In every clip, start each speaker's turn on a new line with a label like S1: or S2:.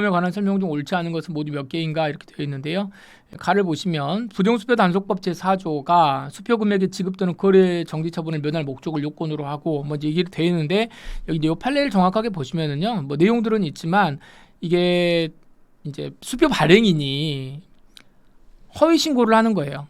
S1: 에 관한 설명 중 옳지 않은 것은 모두 몇 개인가 이렇게 되어 있는데요. 가를 보시면 부정수표 단속법 제4조가 수표 금액의 지급 또는 거래 정지 처분을 면할 목적을 요건으로 하고 뭐 이제 이게 되어 있는데 여기 이 판례를 정확하게 보시면은요. 뭐 내용들은 있지만 이게 이제 수표 발행인이 허위 신고를 하는 거예요.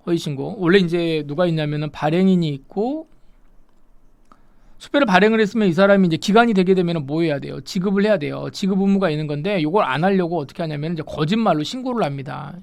S1: 허위 신고. 원래 이제 누가 있냐면은 발행인이 있고 수표를 발행을 했으면 이 사람이 이제 기간이 되게 되면 뭐 해야 돼요? 지급을 해야 돼요. 지급 의무가 있는 건데 이걸 안 하려고 어떻게 하냐면 이제 거짓말로 신고를 합니다.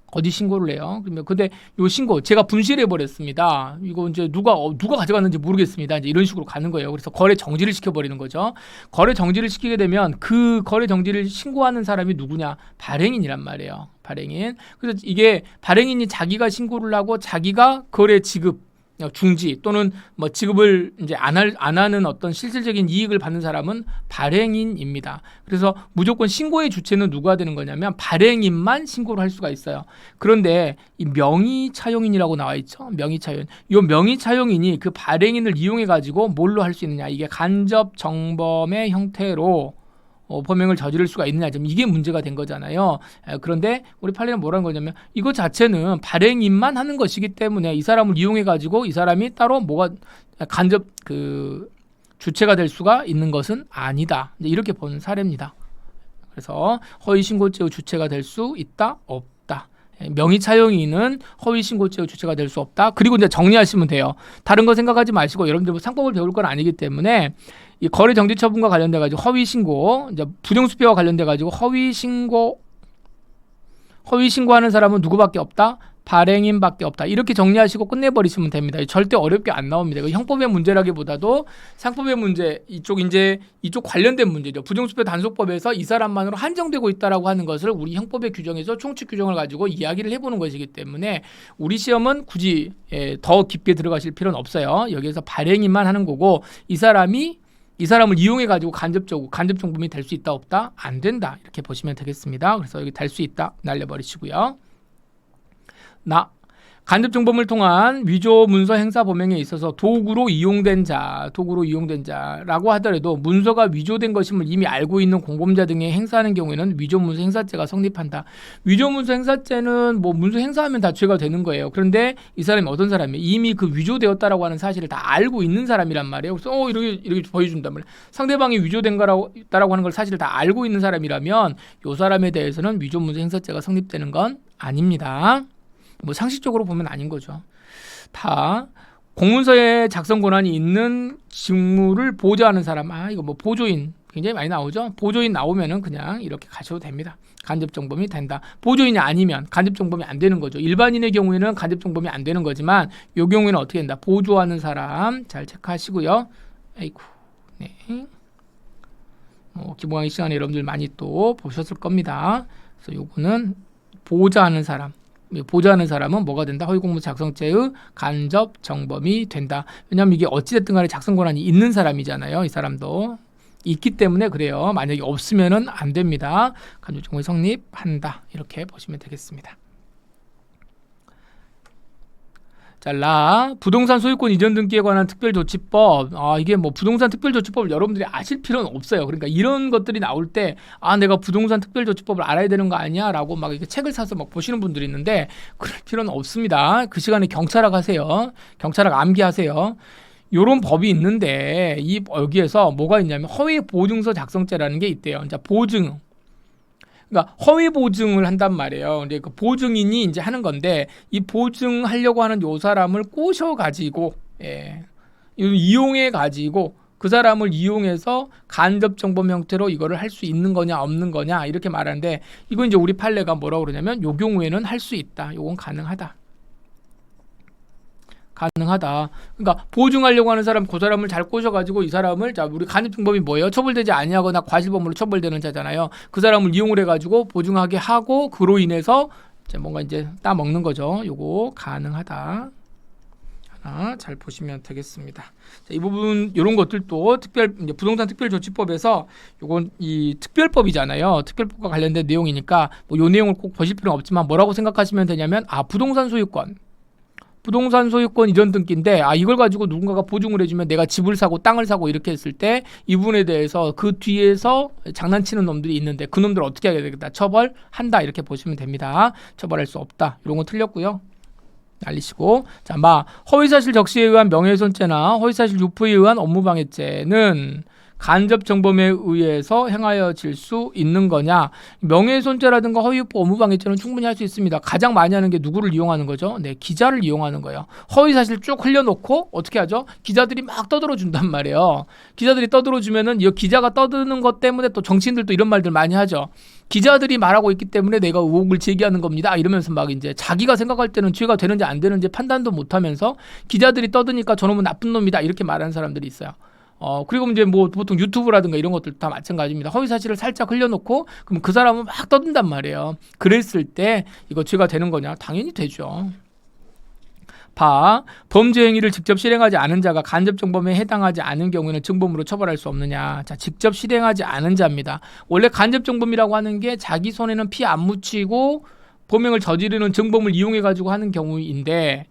S1: 거짓 신고를 해요. 그러면 근데 요 신고 제가 분실해 버렸습니다. 이거 이제 누가 가져갔는지 모르겠습니다. 이제 이런 식으로 가는 거예요. 그래서 거래 정지를 시켜 버리는 거죠. 거래 정지를 시키게 되면 그 거래 정지를 신고하는 사람이 누구냐? 발행인이란 말이에요. 발행인. 그래서 이게 발행인이 자기가 신고를 하고 자기가 거래 지급 중지 또는 뭐 지급을 이제 안 하는 어떤 실질적인 이익을 받는 사람은 발행인입니다. 그래서 무조건 신고의 주체는 누가 되는 거냐면 발행인만 신고를 할 수가 있어요. 그런데 이 명의차용인이라고 나와 있죠. 명의차용. 이 명의차용인이 그 발행인을 이용해 가지고 뭘로 할 수 있느냐? 이게 간접 정범의 형태로 범행을 저지를 수가 있느냐, 좀 이게 문제가 된 거잖아요. 그런데 우리 판례는 뭐라는 거냐면 이거 자체는 발행인만 하는 것이기 때문에 이 사람을 이용해 가지고 이 사람이 따로 뭐가 간접 그 주체가 될 수가 있는 것은 아니다. 이렇게 본 사례입니다. 그래서 허위신고죄의 주체가 될 수 있다, 없다. 명의차용인은 허위신고죄의 주체가 될 수 없다. 그리고 이제 정리하시면 돼요. 다른 거 생각하지 마시고 여러분들 상법을 배울 건 아니기 때문에 이 거래 정지 처분과 관련돼 가지고 허위 신고, 이제 부정 수표와 관련돼 가지고 허위 신고하는 사람은 누구밖에 없다? 발행인밖에 없다. 이렇게 정리하시고 끝내버리시면 됩니다. 절대 어렵게 안 나옵니다. 형법의 문제라기보다도 상법의 문제, 이쪽 관련된 문제죠. 부정수표 단속법에서 이 사람만으로 한정되고 있다라고 하는 것을 우리 형법의 규정에서 총칙 규정을 가지고 이야기를 해보는 것이기 때문에 우리 시험은 굳이 더 깊게 들어가실 필요는 없어요. 여기에서 발행인만 하는 거고 이 사람을 이용해 가지고 간접 정범이 될 수 있다, 없다? 안 된다. 이렇게 보시면 되겠습니다. 그래서 여기 될 수 있다 날려버리시고요. 간접 정범을 통한 위조 문서 행사 범행에 있어서 도구로 이용된 자라고 하더라도 문서가 위조된 것임을 이미 알고 있는 공범자 등에 행사하는 경우에는 위조 문서 행사죄가 성립한다. 위조 문서 행사죄는 뭐 문서 행사하면 다 죄가 되는 거예요. 그런데 이 사람이 어떤 사람이에요? 이미 그 위조되었다라고 하는 사실을 다 알고 있는 사람이란 말이에요. 그래서 이렇게 보여준단 말이에요. 상대방이 위조된 거라고 하는 걸 사실을 다 알고 있는 사람이라면 이 사람에 대해서는 위조 문서 행사죄가 성립되는 건 아닙니다. 뭐 상식적으로 보면 아닌 거죠. 다 공문서에 작성 권한이 있는 직무를 보좌하는 사람, 이거 뭐 보조인 굉장히 많이 나오죠. 보조인 나오면은 그냥 이렇게 가셔도 됩니다. 간접 정범이 된다. 보조인이 아니면 간접 정범이 안 되는 거죠. 일반인의 경우에는 간접 정범이 안 되는 거지만 이 경우에는 어떻게 된다? 보조하는 사람 잘 체크하시고요. 아이고, 네. 기본 강의 시간에 여러분들 많이 또 보셨을 겁니다. 그래서 요거는 보좌하는 사람은 뭐가 된다? 허위공문 작성죄의 간접 정범이 된다. 왜냐하면 이게 어찌됐든 간에 작성 권한이 있는 사람이잖아요. 이 사람도 있기 때문에 그래요. 만약에 없으면은 안 됩니다. 간접 정범이 성립한다. 이렇게 보시면 되겠습니다. 자, 부동산 소유권 이전 등기에 관한 특별조치법. 이게 뭐 부동산 특별조치법을 여러분들이 아실 필요는 없어요. 그러니까 이런 것들이 나올 때 내가 부동산 특별조치법을 알아야 되는 거 아니야? 라고 막 이렇게 책을 사서 막 보시는 분들이 있는데 그럴 필요는 없습니다. 그 시간에 경찰학 하세요. 경찰학 암기하세요. 요런 법이 있는데 여기에서 뭐가 있냐면 허위 보증서 작성죄라는 게 있대요. 자, 그러니까 허위 보증을 한단 말이에요. 근데 그 보증인이 이제 하는 건데 이 보증하려고 하는 요 사람을 꼬셔가지고 이용해가지고 그 사람을 이용해서 간접 정범 형태로 이거를 할 수 있는 거냐 없는 거냐 이렇게 말하는데 이건 이제 우리 판례가 뭐라고 그러냐면 요 경우에는 할 수 있다. 요건 가능하다. 그러니까 보증하려고 하는 사람, 그 사람을 잘 꼬셔가지고 이 사람을 우리 간접정범이 뭐예요? 처벌되지 아니하거나 과실범으로 처벌되는 자잖아요. 그 사람을 이용을 해가지고 보증하게 하고 그로 인해서 뭔가 이제 따먹는 거죠. 요거 가능하다. 하나 잘 보시면 되겠습니다. 이 부분 이런 것들도 이제 부동산 특별조치법에서 요건 이 특별법이잖아요. 특별법과 관련된 내용이니까 뭐 요 내용을 꼭 보실 필요는 없지만 뭐라고 생각하시면 되냐면 부동산 소유권 부동산 소유권 이전 등기인데 이걸 가지고 누군가가 보증을 해주면 내가 집을 사고 땅을 사고 이렇게 했을 때 이 부분에 대해서 그 뒤에서 장난치는 놈들이 있는데 그 놈들 어떻게 하게 되겠다. 처벌한다 이렇게 보시면 됩니다. 처벌할 수 없다. 이런 거 틀렸고요. 알리시고 자, 허위사실 적시에 의한 명예훼손죄나 허위사실 유포에 의한 업무방해죄는 간접정범에 의해서 행하여질 수 있는 거냐. 명예훼손죄라든가 허위유포 업무방해죄는 충분히 할 수 있습니다. 가장 많이 하는 게 누구를 이용하는 거죠? 네, 기자를 이용하는 거예요. 허위사실 쭉 흘려놓고 어떻게 하죠? 기자들이 막 떠들어준단 말이에요. 기자들이 떠들어주면은 이 기자가 떠드는 것 때문에 또 정치인들도 이런 말들 많이 하죠. 기자들이 말하고 있기 때문에 내가 의혹을 제기하는 겁니다. 이러면서 막 이제 자기가 생각할 때는 죄가 되는지 안 되는지 판단도 못하면서 기자들이 떠드니까 저놈은 나쁜 놈이다 이렇게 말하는 사람들이 있어요. 그리고 이제 뭐 보통 유튜브라든가 이런 것들 다 마찬가지입니다. 허위 사실을 살짝 흘려놓고 그럼 그 사람은 막 떠든단 말이에요. 그랬을 때 이거 죄가 되는 거냐? 당연히 되죠. 범죄 행위를 직접 실행하지 않은 자가 간접 정범에 해당하지 않은 경우에는 증범으로 처벌할 수 없느냐. 자, 직접 실행하지 않은 자입니다. 원래 간접 정범이라고 하는 게 자기 손에는 피 안 묻히고 범행을 저지르는 증범을 이용해 가지고 하는 경우인데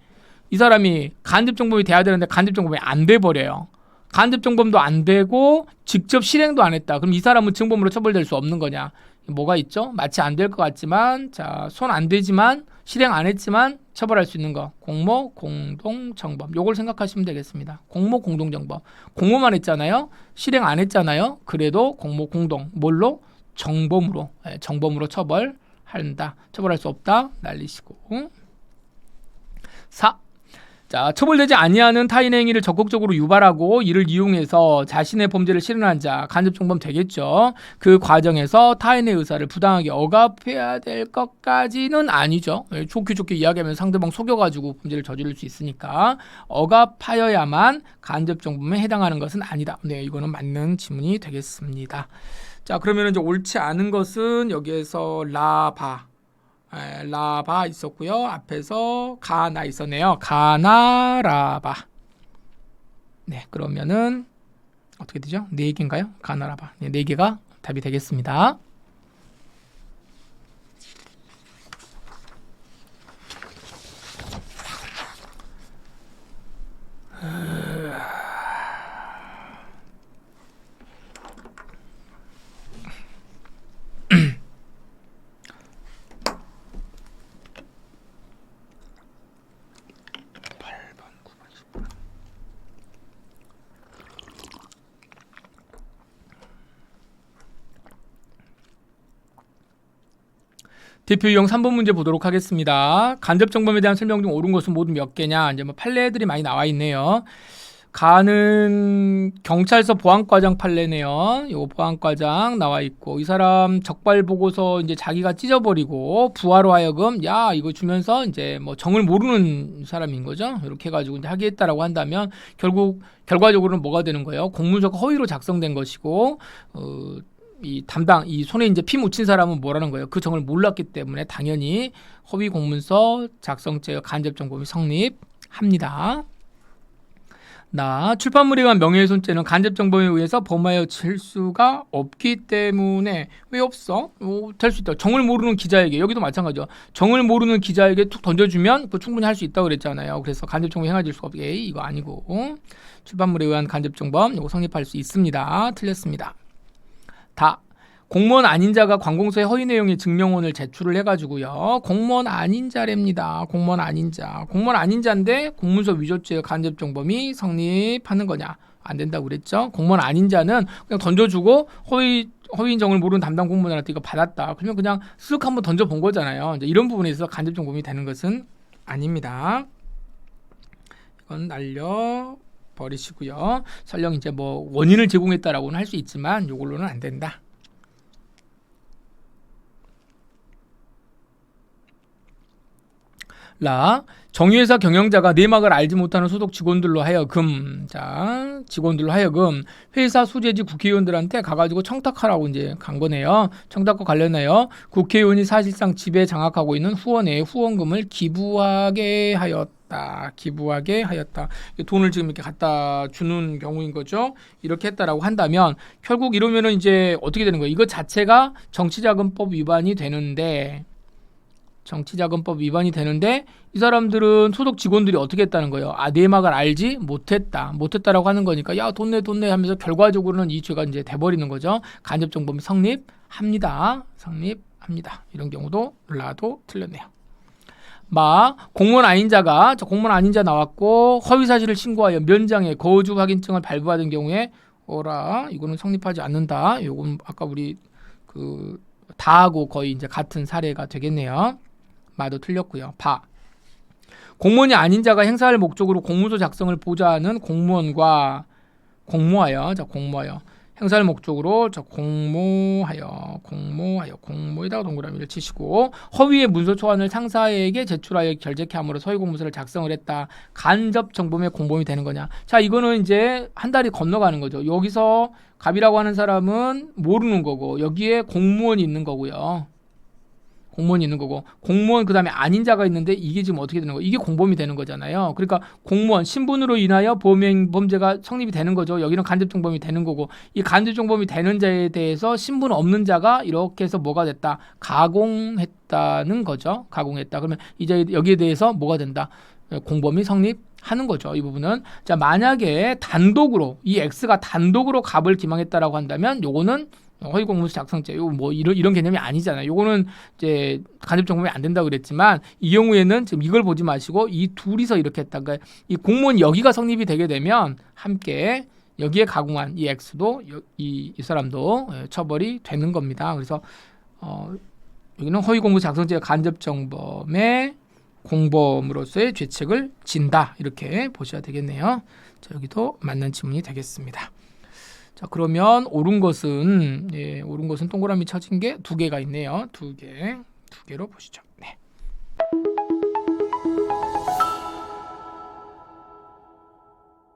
S1: 이 사람이 간접 정범이 돼야 되는데 간접 정범이 안 돼 버려요. 간접 정범도 안 되고 직접 실행도 안 했다. 그럼 이 사람은 증범으로 처벌될 수 없는 거냐? 뭐가 있죠? 마치 안 될 것 같지만 자, 손 안 되지만 실행 안 했지만 처벌할 수 있는 거. 공모 공동 정범. 요걸 생각하시면 되겠습니다. 공모 공동 정범. 공모만 했잖아요. 실행 안 했잖아요. 그래도 공모 공동 뭘로? 정범으로. 정범으로 처벌한다. 처벌할 수 없다. 날리시고. 4. 자, 처벌되지 아니하는 타인의 행위를 적극적으로 유발하고 이를 이용해서 자신의 범죄를 실현한 자, 간접정범 되겠죠. 그 과정에서 타인의 의사를 부당하게 억압해야 될 것까지는 아니죠. 좋게 이야기하면 상대방 속여가지고 범죄를 저지를 수 있으니까 억압하여야만 간접정범에 해당하는 것은 아니다. 네, 이거는 맞는 지문이 되겠습니다. 자, 그러면 이제 옳지 않은 것은 여기에서 라바 있었고요. 앞에서 가나 있었네요. 가나라바. 네, 그러면은 어떻게 되죠? 4개인가요? 가나라바. 네, 4개가 답이 되겠습니다. 대표 유형 3번 문제 보도록 하겠습니다. 간접정범에 대한 설명 중 옳은 것은 모두 몇 개냐? 이제 판례들이 많이 나와 있네요. 가는 경찰서 보안과장 판례네요. 요 보안과장 나와 있고 이 사람 적발 보고서 이제 자기가 찢어버리고 부하로 하여금 야 이거 주면서 이제 뭐 정을 모르는 사람인 거죠. 이렇게 해가지고 이제 하게 했다라고 한다면 결국 결과적으로는 뭐가 되는 거예요? 공문서가 허위로 작성된 것이고 이 손에 이제 피 묻힌 사람은 뭐라는 거예요? 그 정을 몰랐기 때문에 당연히 허위 공문서 작성죄 간접정범이 성립합니다. 출판물에 의한 명예훼손죄는 간접정범에 의해서 범하여질 수가 없기 때문에 왜 없어? 될 수 있다. 정을 모르는 기자에게 여기도 마찬가지죠. 정을 모르는 기자에게 툭 던져주면 그 충분히 할 수 있다고 그랬잖아요. 그래서 간접정범이 행해질 수가 없게 이거 아니고 출판물에 의한 간접정범 이거 성립할 수 있습니다. 틀렸습니다. 공무원 아닌 자가 관공서에 허위 내용의 증명원을 제출을 해가지고요. 공무원 아닌 자랍니다. 공무원 아닌 자인데 공문서 위조죄 간접정범이 성립하는 거냐? 안 된다고 그랬죠. 공무원 아닌 자는 그냥 던져주고 허위인 정을 모르는 담당 공무원한테 이거 받았다. 그러면 그냥 쓱 한번 던져본 거잖아요. 이제 이런 부분에 있어서 간접정범이 되는 것은 아닙니다. 이건 날려버리시고요. 설령 이제 뭐 원인을 제공했다라고는 할 수 있지만 이걸로는 안 된다. 정유회사 경영자가 내막을 알지 못하는 소속 직원들로 하여금 회사 소재지 국회의원들한테 가가지고 청탁하라고 이제 간 거네요. 청탁과 관련하여 국회의원이 사실상 집에 장악하고 있는 후원에 후원금을 기부하게 하였다. 돈을 지금 이렇게 갖다 주는 경우인 거죠. 이렇게 했다라고 한다면 결국 이러면은 이제 어떻게 되는 거예요? 이거 자체가 정치자금법 위반이 되는데 정치자금법 위반이 되는데 이 사람들은 소속 직원들이 어떻게 했다는 거예요? 내막을 알지 못했다라고 하는 거니까 야 돈 내 하면서 결과적으로는 이 죄가 이제 돼버리는 거죠. 간접정범이 성립합니다. 이런 경우도 올라와도 틀렸네요. 공무원 아닌 자가 공무원 아닌 자 나왔고 허위 사실을 신고하여 면장에 거주 확인증을 발부받은 경우에 이거는 성립하지 않는다. 요건 아까 우리 다하고 거의 이제 같은 사례가 되겠네요. 마도 틀렸고요. 공무원이 아닌 자가 행사할 목적으로 공문서 작성을 보좌하는 공무원과 공모하여 행사할 목적으로 공모에다가 동그라미를 치시고 허위의 문서 초안을 상사에게 제출하여 결재케 함으로 서의 공문서를 작성을 했다. 간접 정범의 공범이 되는 거냐? 자, 이거는 이제 한 달이 건너가는 거죠. 여기서 갑이라고 하는 사람은 모르는 거고 여기에 공무원이 있는 거고요. 공무원 그다음에 아닌 자가 있는데 이게 지금 어떻게 되는 거예요? 이게 공범이 되는 거잖아요. 그러니까 공무원 신분으로 인하여 범죄가 성립이 되는 거죠. 여기는 간접정범이 되는 거고 이 간접정범이 되는 자에 대해서 신분 없는 자가 이렇게 해서 뭐가 됐다? 가공했다는 거죠. 그러면 이제 여기에 대해서 뭐가 된다? 공범이 성립하는 거죠. 이 부분은. 자, 만약에 단독으로 이 X가 단독으로 갑을 기망했다라고 한다면 요거는 허위 공문서 작성죄, 이런 개념이 아니잖아요. 요거는 이제 간접정범이 안 된다고 그랬지만 이 경우에는 지금 이걸 보지 마시고 이 둘이서 이렇게 했다. 그러니까 이 공무원 여기가 성립이 되게 되면 함께 여기에 가공한 이 X도 이 사람도 처벌이 되는 겁니다. 그래서 여기는 허위 공문서 작성죄가 간접정범의 공범으로서의 죄책을 진다. 이렇게 보셔야 되겠네요. 자, 여기도 맞는 지문이 되겠습니다. 자, 그러면 옳은 것은 동그라미 쳐진 게 2개가 있네요. 2개로 보시죠. 네.